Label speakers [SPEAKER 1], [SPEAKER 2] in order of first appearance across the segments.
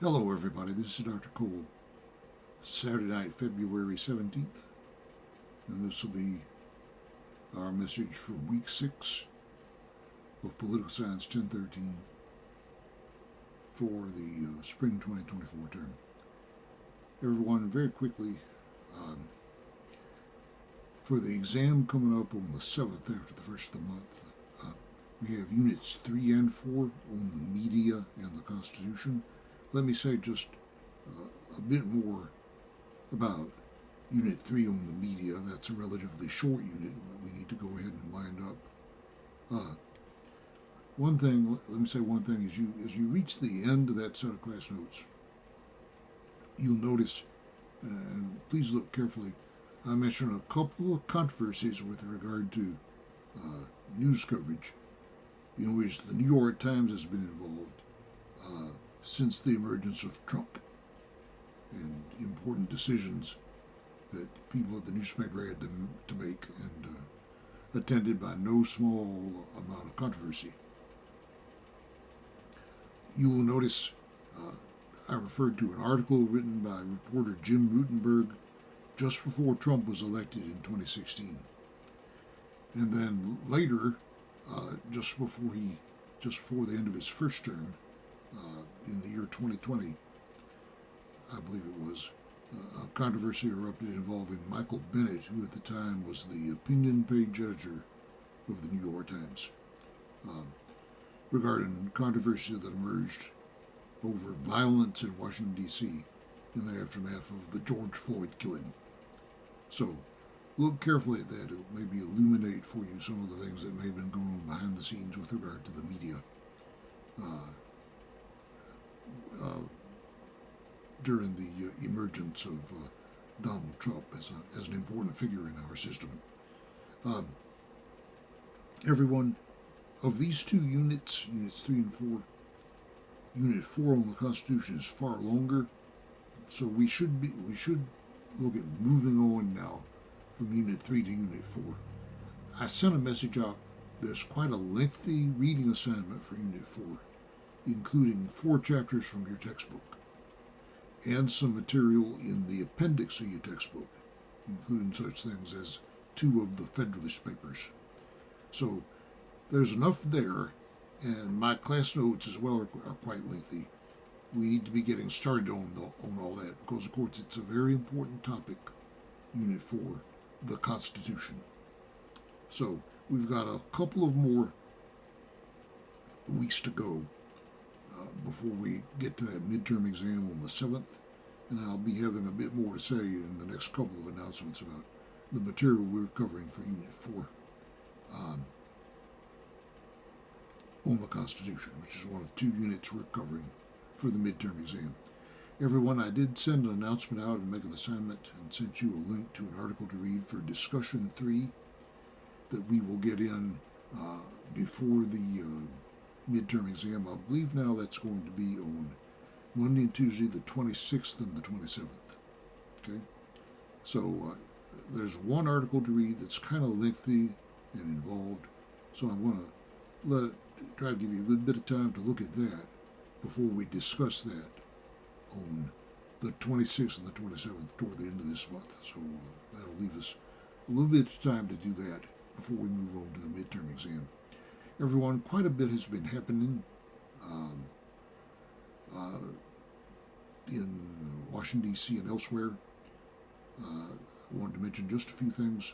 [SPEAKER 1] Hello, everybody. This is Dr. Cole. Saturday night, February 17th, and this will be our message for week 6 of Political Science 1013 for the spring 2024 term. Everyone, very quickly, for the exam coming up on the 7th after the first of the month, we have Units 3 and 4 on the media and the Constitution. Let me say just a bit more about Unit 3 on the media. That's a relatively short unit, but we need to go ahead and wind up. One thing, let me say one thing, as you reach the end of that set of class notes, you'll notice, and please look carefully, I mentioned a couple of controversies with regard to news coverage in which the New York Times has been involved since the emergence of Trump, and important decisions that people at the newspaper had to make, and attended by no small amount of controversy. You will notice I referred to an article written by reporter Jim Rutenberg just before Trump was elected in 2016. And then later, just before the end of his first term, in the year 2020, I believe it was, a controversy erupted involving Michael Bennett, who at the time was the opinion page editor of the New York Times, regarding controversy that emerged over violence in Washington, D.C. in the aftermath of the George Floyd killing. So, look carefully at that. It'll maybe illuminate for you some of the things that may have been going on behind the scenes with regard to the media during the emergence of Donald Trump as an important figure in our system. Everyone, of these two units, Units 3 and 4, Unit 4 on the Constitution is far longer, so we should look at moving on now from Unit 3 to Unit 4. I sent a message out. There's quite a lengthy reading assignment for Unit 4, including 4 chapters from your textbook, and some material in the appendix of your textbook, including such things as 2 of the Federalist Papers. So there's enough there, and my class notes as well are quite lengthy. We need to be getting started on all that, because of course it's a very important topic, Unit 4, the Constitution. So we've got a couple of more weeks to go before we get to that midterm exam on the 7th, and I'll be having a bit more to say in the next couple of announcements about the material we're covering for Unit 4 on the Constitution, which is one of 2 units we're covering for the midterm exam. Everyone, I did send an announcement out and make an assignment and sent you a link to an article to read for Discussion 3 that we will get in before the midterm exam. I believe now that's going to be on Monday and Tuesday, the 26th and the 27th. Okay? So there's one article to read that's kind of lengthy and involved, so I want to try to give you a good bit of time to look at that before we discuss that on the 26th and the 27th toward the end of this month. So that'll leave us a little bit of time to do that before we move on to the midterm exam. Everyone, quite a bit has been happening in Washington, D.C. and elsewhere. I wanted to mention just a few things.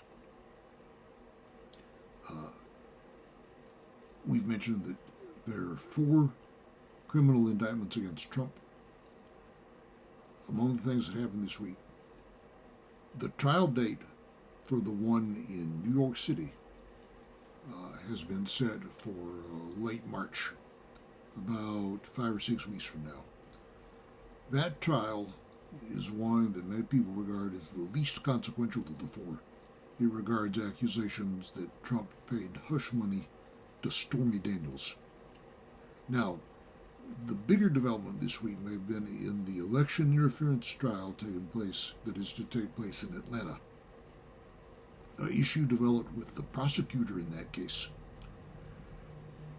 [SPEAKER 1] We've mentioned that there are 4 criminal indictments against Trump. Among the things that happened this week, the trial date for the one in New York City has been set for late March, about 5 or 6 weeks from now. That trial is one that many people regard as the least consequential of the 4. It regards accusations that Trump paid hush money to Stormy Daniels. Now, the bigger development this week may have been in the election interference trial that is to take place in Atlanta. An issue developed with the prosecutor in that case.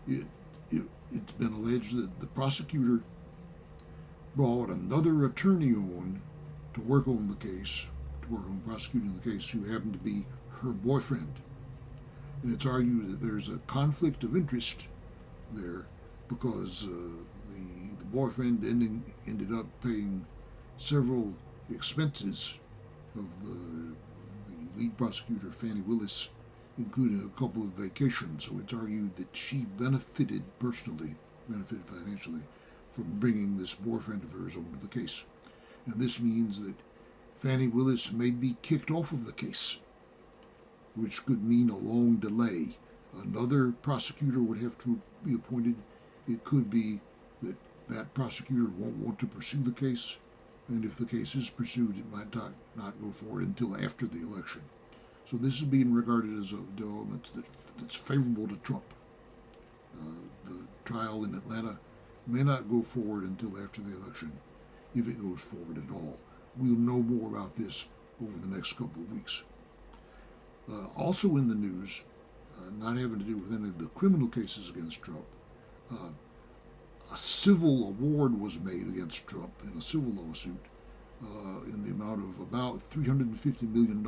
[SPEAKER 1] It's been alleged that the prosecutor brought another attorney on to work on the case, to work on prosecuting the case, who happened to be her boyfriend. And it's argued that there's a conflict of interest there because the boyfriend ended up paying several expenses of the lead prosecutor, Fannie Willis, including a couple of vacations. So it's argued that she benefited financially, from bringing this boyfriend of hers onto the case. And this means that Fannie Willis may be kicked off of the case, which could mean a long delay. Another prosecutor would have to be appointed. It could be that that prosecutor won't want to pursue the case, and if the case is pursued, it might not go forward until after the election. So this is being regarded as a development that's favorable to Trump. The trial in Atlanta may not go forward until after the election, if it goes forward at all. We'll know more about this over the next couple of weeks. Also in the news, not having to do with any of the criminal cases against Trump, a civil award was made against Trump in a civil lawsuit in the amount of about $350 million.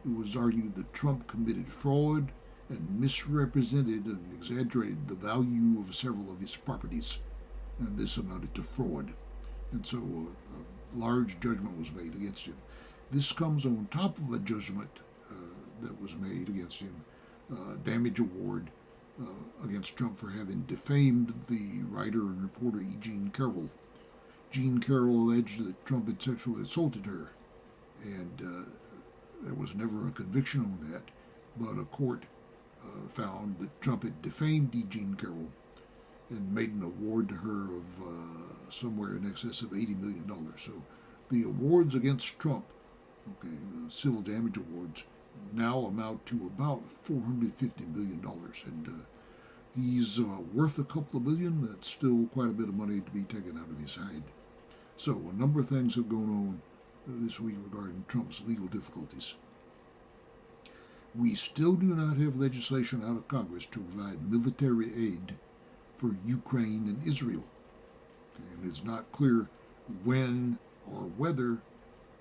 [SPEAKER 1] It was argued that Trump committed fraud and misrepresented and exaggerated the value of several of his properties, and this amounted to fraud. And so a large judgment was made against him. This comes on top of a judgment that was made against him, damage award against Trump for having defamed the writer and reporter E. Jean Carroll. Jean Carroll alleged that Trump had sexually assaulted her, and there was never a conviction on that, but a court found that Trump had defamed E. Jean Carroll and made an award to her of somewhere in excess of $80 million. So the awards against Trump, the civil damage awards, now amount to about $450 million, and he's worth a couple of billion. That's still quite a bit of money to be taken out of his hide. So a number of things have gone on this week regarding Trump's legal difficulties. We still do not have legislation out of Congress to provide military aid for Ukraine and Israel. And it's not clear when or whether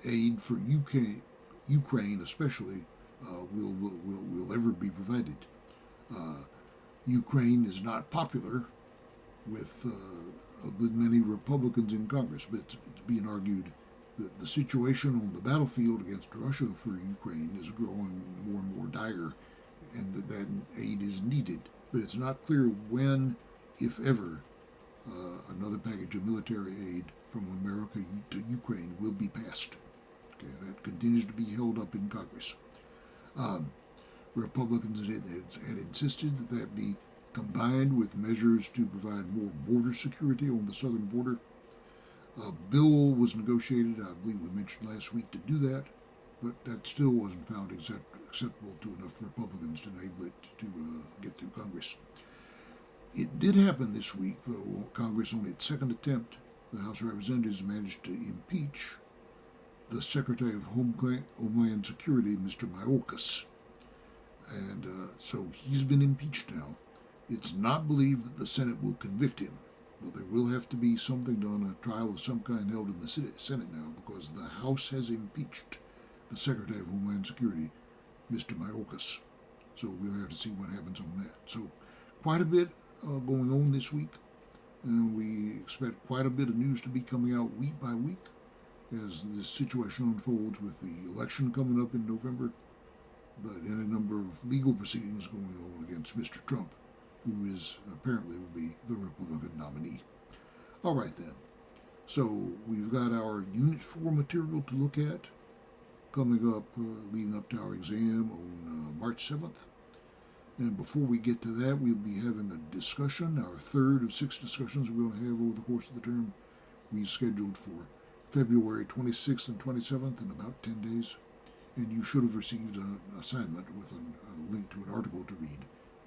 [SPEAKER 1] aid for Ukraine especially, will ever be provided. Ukraine is not popular with many Republicans in Congress, but it's being argued that the situation on the battlefield against Russia for Ukraine is growing more and more dire, and that aid is needed. But it's not clear when, if ever, another package of military aid from America to Ukraine will be passed. That continues to be held up in Congress. Republicans had insisted that that be combined with measures to provide more border security on the southern border. A bill was negotiated, I believe we mentioned last week, to do that, but that still wasn't found acceptable to enough Republicans to enable it to get through Congress. It did happen this week, though. Congress, on its second attempt, the House of Representatives managed to impeach the Secretary of Homeland Security, Mr. Mayorkas. And so he's been impeached now. It's not believed that the Senate will convict him, but there will have to be something done, a trial of some kind held in the Senate now, because the House has impeached the Secretary of Homeland Security, Mr. Mayorkas. So we'll have to see what happens on that. So quite a bit going on this week, and we expect quite a bit of news to be coming out week by week as this situation unfolds with the election coming up in November, but in a number of legal proceedings going on against Mr. Trump, who is apparently will be the Republican nominee. All right then. So we've got our Unit 4 material to look at coming up, leading up to our exam on March 7th. And before we get to that, we'll be having a discussion, our third of 6 discussions we're going to have over the course of the term. We've scheduled for February 26th and 27th in about 10 days. And you should have received an assignment with a link to an article to read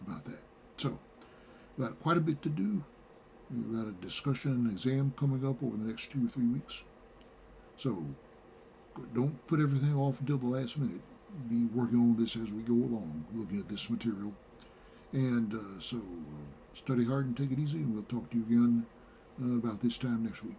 [SPEAKER 1] about that. So, we've got quite a bit to do. We've got a discussion and exam coming up over the next 2 or 3 weeks. So, don't put everything off until the last minute. Be working on this as we go along, looking at this material. And so, study hard and take it easy, and we'll talk to you again about this time next week.